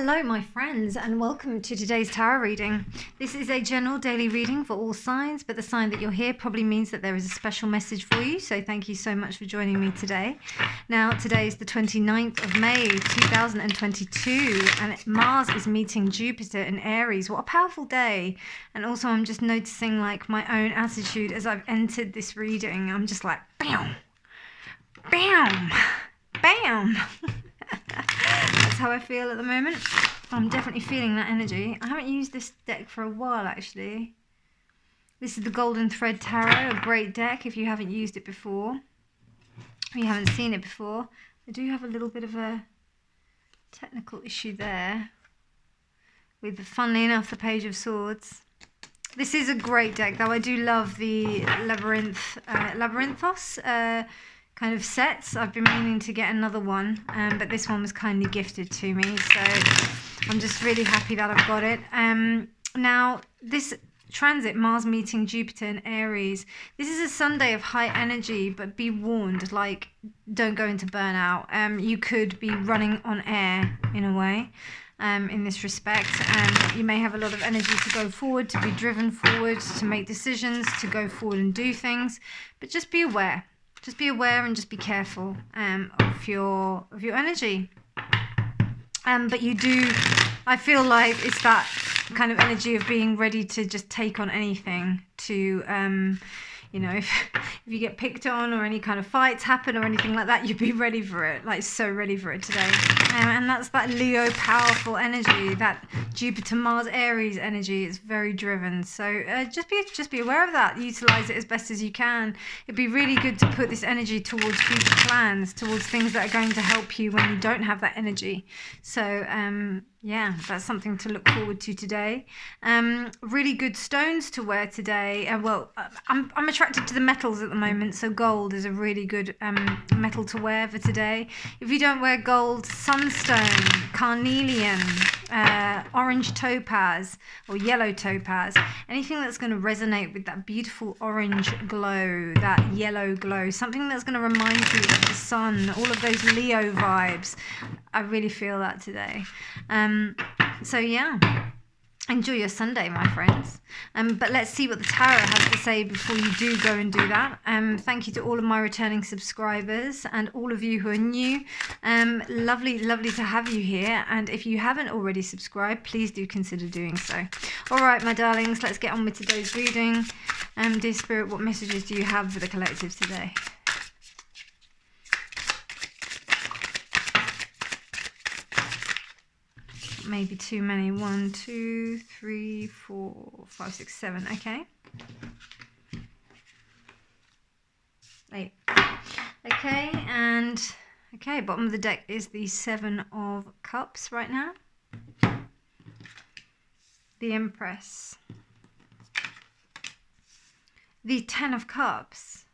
Hello my friends and welcome to today's tarot reading. This is a general daily reading for all signs, but the sign that you're here probably means that there is a special message for you, so thank you so much for joining me today. Now today is the 29th of May 2022 and Mars is meeting Jupiter in Aries. What a powerful day. And also I'm just noticing like my own attitude as I've entered this reading. I'm just like bam, bam, bam. That's how I feel at the moment. I'm definitely feeling that energy. I haven't used this deck for a while actually. This is the Golden Thread Tarot, a great deck if you haven't used it before. If you haven't seen it before. I do have a little bit of a technical issue there with, funnily enough, the Page of Swords. This is a great deck, though I do love the Labyrinthos kind of sets. I've been meaning to get another one, but this one was kindly gifted to me, so I'm just really happy that I've got it. Now, this transit, Mars meeting Jupiter in Aries, this is a Sunday of high energy, but be warned, like, don't go into burnout. You could be running on air in a way. In this respect, you may have a lot of energy to go forward, to be driven forward, to make decisions, to go forward and do things, but just be aware. Just be aware and just be careful of your energy. But you do, I feel like it's that kind of energy of being ready to just take on anything, to you know, if you get picked on or any kind of fights happen or anything like that, you'd be ready for it, like so ready for it today. And that's that Leo powerful energy, that Jupiter Mars Aries energy. It's very driven, so just be aware of that. Utilize it as best as you can. It'd be really good to put this energy towards future plans, towards things that are going to help you when you don't have that energy. So yeah, that's something to look forward to today. Really good stones to wear today. Well, I'm attracted to the metals at the moment, so gold is a really good metal to wear for today. If you don't wear gold, sunstone, carnelian, orange topaz or yellow topaz, anything that's going to resonate with that beautiful orange glow, that yellow glow, something that's going to remind you of the sun, all of those Leo vibes. I really feel that today. So yeah, enjoy your Sunday, my friends. But let's see what the tarot has to say before you do go and do that. Thank you to all of my returning subscribers and all of you who are new. Lovely to have you here. And if you haven't already subscribed, please do consider doing so. All right, my darlings, let's get on with today's reading. Dear Spirit, what messages do you have for the collective today? Maybe too many. 1, 2, 3, 4, 5, 6, 7. Okay. 8. Okay, and okay, bottom of the deck is the 7 of Cups right now. The Empress. The 10 of Cups.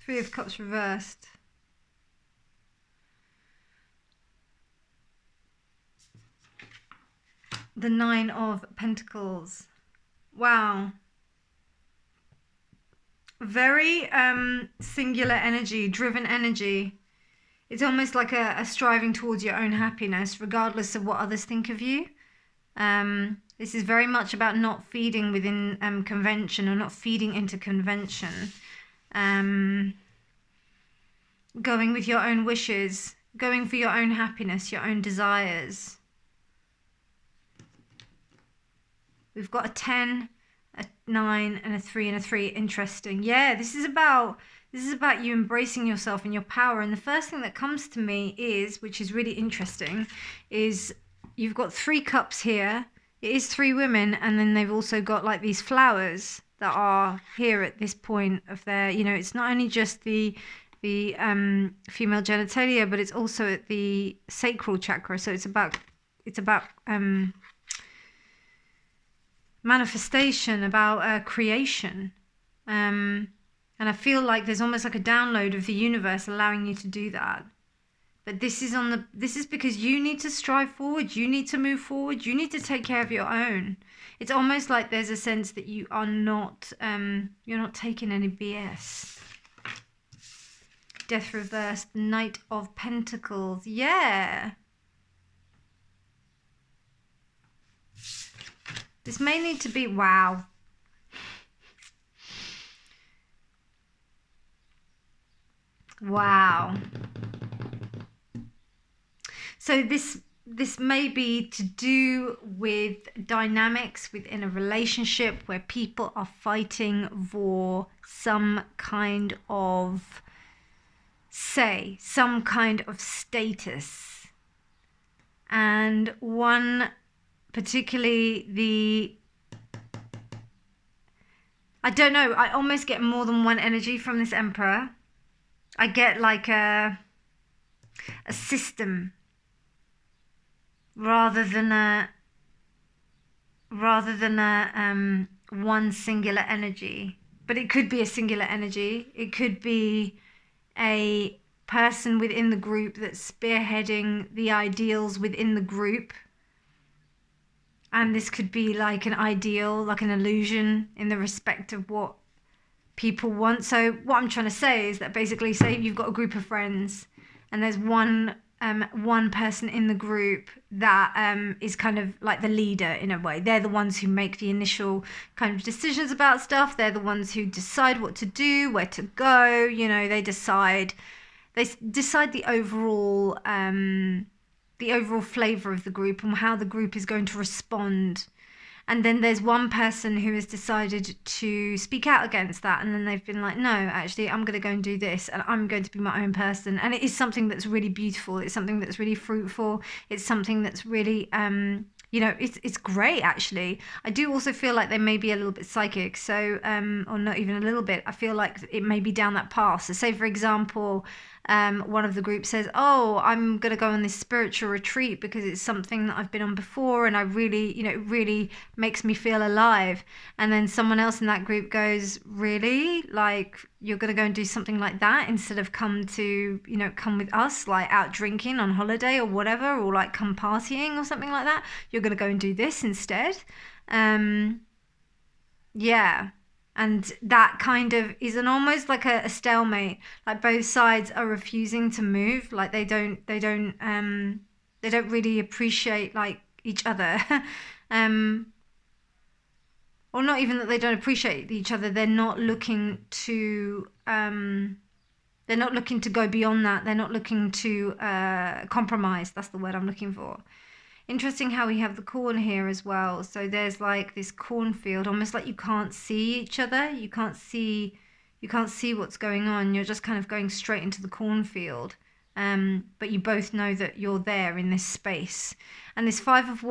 3 of Cups reversed. The 9 of Pentacles. Wow. Very singular energy, driven energy. It's almost like a striving towards your own happiness, regardless of what others think of you. This is very much about not feeding within convention, or not feeding into convention. Going with your own wishes, going for your own happiness, your own desires. We've got a 10, a 9, and a 3 and a 3. Interesting. Yeah, this is about you embracing yourself and your power. And the first thing that comes to me is, which is really interesting, is you've got 3 cups here. It is 3 women, and then they've also got like these flowers that are here at this point of their, you know, it's not only just the female genitalia, but it's also at the sacral chakra. So it's about manifestation, about creation, and I feel like there's almost like a download of the universe allowing you to do that. But this is because you need to strive forward, you need to move forward, you need to take care of your own. It's almost like there's a sense that you are not you're not taking any BS. Death reversed, Knight of Pentacles. Yeah, This may need to be, wow. Wow. So this may be to do with dynamics within a relationship where people are fighting for some kind of say, some kind of status. And one, particularly I don't know, I almost get more than one energy from this Emperor. I get like a system rather than a one singular energy. But it could be a singular energy. It could be a person within the group that's spearheading the ideals within the group. And this could be like an ideal, like an illusion in the respect of what people want. So what I'm trying to say is that basically, say you've got a group of friends and there's one person in the group that is kind of like the leader in a way. They're the ones who make the initial kind of decisions about stuff. They're the ones who decide what to do, where to go. You know, they decide the overall flavor of the group and how the group is going to respond. And then there's one person who has decided to speak out against that. And then they've been like, no, actually, I'm going to go and do this. And I'm going to be my own person. And it is something that's really beautiful. It's something that's really fruitful. It's something that's really, it's great, actually. I do also feel like they may be a little bit psychic. So, or not even a little bit. I feel like it may be down that path. So say, for example, one of the groups says, oh, I'm going to go on this spiritual retreat because it's something that I've been on before and I really, it really makes me feel alive. And then someone else in that group goes, really? Like, you're going to go and do something like that instead of come with us, like out drinking on holiday or whatever, or like come partying or something like that. You're going to go and do this instead. Yeah. And that kind of is almost like a stalemate. Like both sides are refusing to move. Like they don't really appreciate like each other. Or not even that they don't appreciate each other. They're not looking to go beyond that. They're not looking to compromise. That's the word I'm looking for. Interesting how we have the corn here as well. So there's like this cornfield, almost like you can't see each other. You can't see what's going on. You're just kind of going straight into the cornfield. But you both know that you're there in this space. And this Five of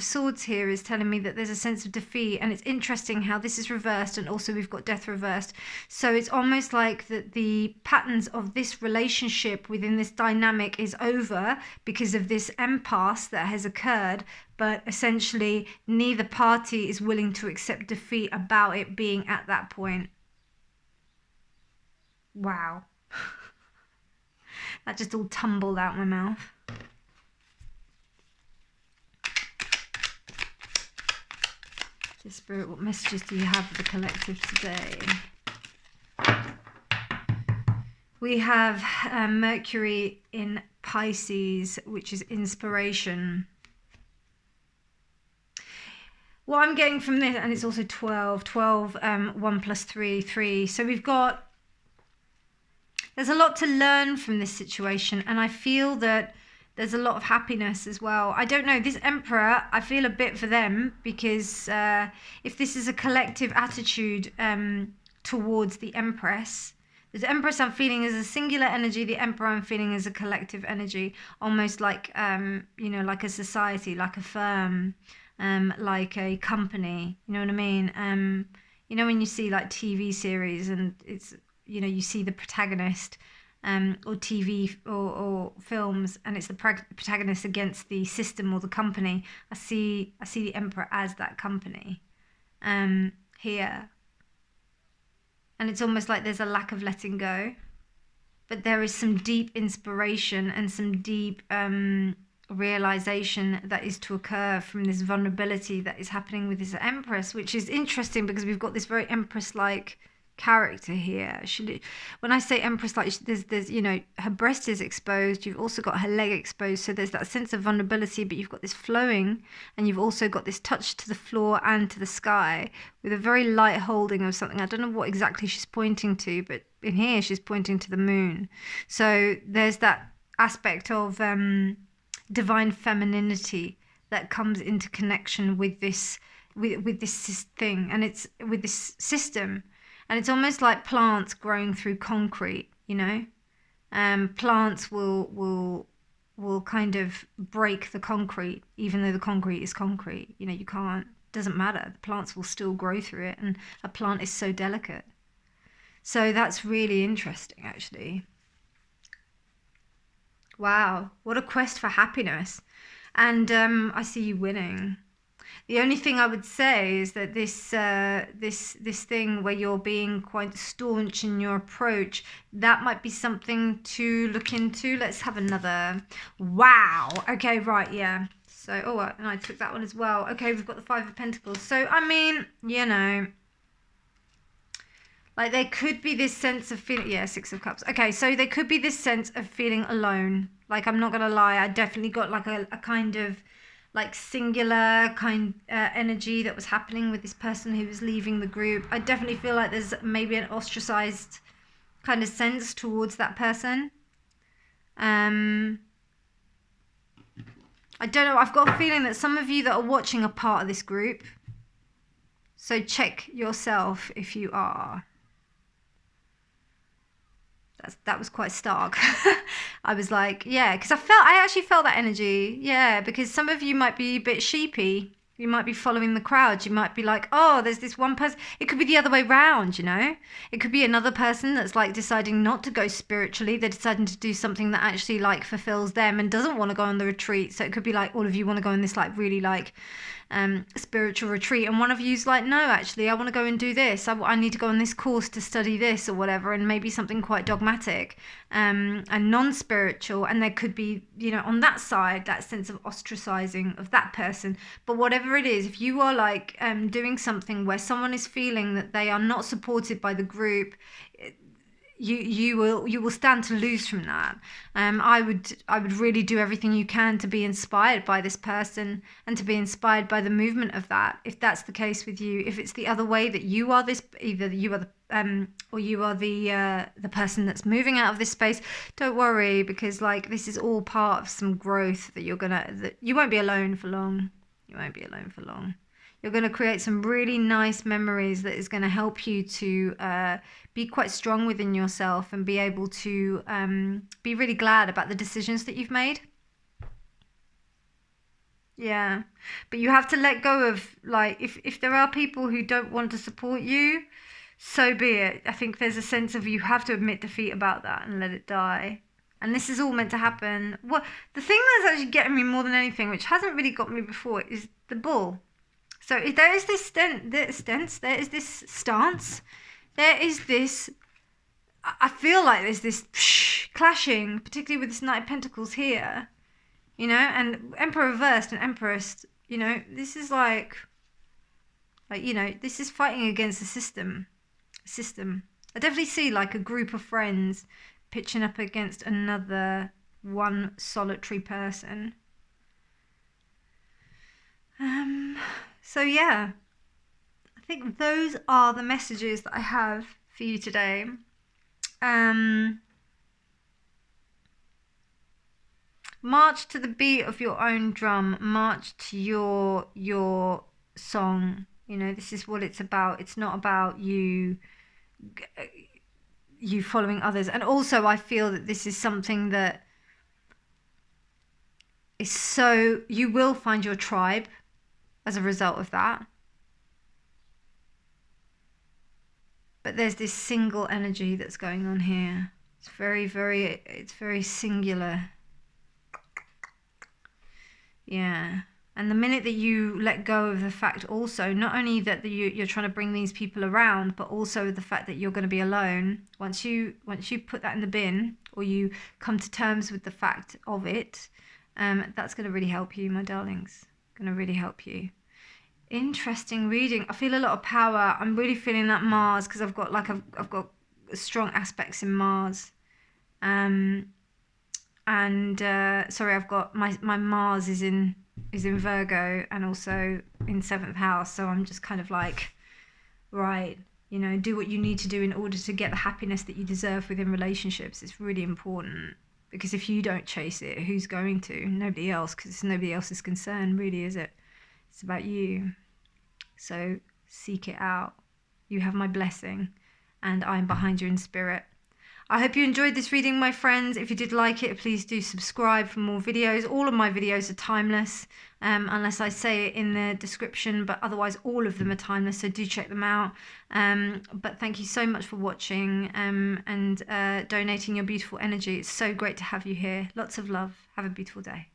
Swords here is telling me that there's a sense of defeat. And it's interesting how this is reversed and also we've got death reversed. So it's almost like that the patterns of this relationship within this dynamic is over because of this impasse that has occurred. But essentially neither party is willing to accept defeat about it being at that point. Wow. That just all tumbled out my mouth. So Spirit, what messages do you have for the collective today? We have Mercury in Pisces, which is inspiration. What I'm getting from this, and it's also 12, 1 plus 3, 3. So there's a lot to learn from this situation, and I feel that there's a lot of happiness as well. I don't know, this Emperor, I feel a bit for them because if this is a collective attitude towards the Empress, the Empress I'm feeling is a singular energy, the Emperor I'm feeling is a collective energy, almost like, like a society, like a firm, like a company, you know what I mean? When you see like TV series and it's, you see the protagonist or TV or films and it's the protagonist against the system or the company. I see the Emperor as that company here. And it's almost like there's a lack of letting go. But there is some deep inspiration and some deep realization that is to occur from this vulnerability that is happening with this Empress, which is interesting because we've got this very Empress-like character here. When I say Empress, like there's you know, her breast is exposed, you've also got her leg exposed, so there's that sense of vulnerability, but you've got this flowing, and you've also got this touch to the floor and to the sky with a very light holding of something. I don't know what exactly she's pointing to, but in here she's pointing to the moon. So there's that aspect of divine femininity that comes into connection with this with this thing, and it's with this system. And it's almost like plants growing through concrete, you know. Plants will kind of break the concrete, even though the concrete is concrete. You know, you can't. Doesn't matter. The plants will still grow through it, and a plant is so delicate. So that's really interesting, actually. Wow, what a quest for happiness! And I see you winning. The only thing I would say is that this thing where you're being quite staunch in your approach, that might be something to look into. Let's have another. Wow. Okay, right, yeah. So, oh, and I took that one as well. Okay, we've got the Five of Pentacles. So, I mean, you know, like there could be this sense of feeling, yeah, Six of Cups. Okay, so there could be this sense of feeling alone. Like, I'm not going to lie, I definitely got like a kind of like singular kind energy that was happening with this person who was leaving the group. I definitely feel like there's maybe an ostracized kind of sense towards that person. I don't know, I've got a feeling that some of you that are watching are part of this group. So check yourself if you are. That was quite stark. I was like, yeah, because I actually felt that energy. Yeah, because some of you might be a bit sheepy. You might be following the crowd. You might be like, oh, there's this one person. It could be the other way round, you know? It could be another person that's like deciding not to go spiritually. They're deciding to do something that actually like fulfills them and doesn't want to go on the retreat. So it could be like all of you want to go on this like really like spiritual retreat, and one of you's like, no, actually I want to go and do this, I need to go on this course to study this or whatever, and maybe something quite dogmatic and non-spiritual. And there could be, you know, on that side, that sense of ostracizing of that person. But whatever it is, if you are like doing something where someone is feeling that they are not supported by the group, you will stand to lose from that. I would really do everything you can to be inspired by this person and to be inspired by the movement of that. If that's the case with you, if it's the other way that you are this, either you are the or you are the person that's moving out of this space, don't worry, because like this is all part of some growth that you won't be alone for long. You won't be alone for long. You're going to create some really nice memories that is going to help you to be quite strong within yourself and be able to be really glad about the decisions that you've made. Yeah, but you have to let go of, like, if there are people who don't want to support you, so be it. I think there's a sense of you have to admit defeat about that and let it die. And this is all meant to happen. Well, the thing that's actually getting me more than anything, which hasn't really got me before, is the bull. So if there is this there is this stance, there is this, I feel like there's this clashing, particularly with this Knight of Pentacles here, you know, and Emperor reversed and Empress, you know, this is like, you know, this is fighting against the system. I definitely see like a group of friends pitching up against another one solitary person. So yeah, I think those are the messages that I have for you today. March to the beat of your own drum. March to your song. You know, this is what it's about. It's not about you following others. And also, I feel that this is something that is so, you will find your tribe as a result of that. But there's this single energy that's going on here. It's very singular. Yeah. And the minute that you let go of the fact also, not only that you're trying to bring these people around, but also the fact that you're going to be alone, once you put that in the bin, or you come to terms with the fact of it, that's going to really help you, my darlings. Going to really help you. Interesting reading. I feel a lot of power. I'm really feeling that Mars, because I've got strong aspects in Mars. Sorry, I've got my Mars is in Virgo, and also in 7th house. So I'm just kind of like, right, you know, do what you need to do in order to get the happiness that you deserve within relationships. It's really important, because if you don't chase it, who's going to? Nobody else, because it's nobody else's concern, really, is it? It's about you. So seek it out. You have my blessing, and I'm behind you in spirit. I hope you enjoyed this reading, my friends. If you did like it, please do subscribe for more videos. All of my videos are timeless, unless I say it in the description, but otherwise all of them are timeless, so do check them out. But thank you so much for watching and donating your beautiful energy. It's so great to have you here. Lots of love. Have a beautiful day.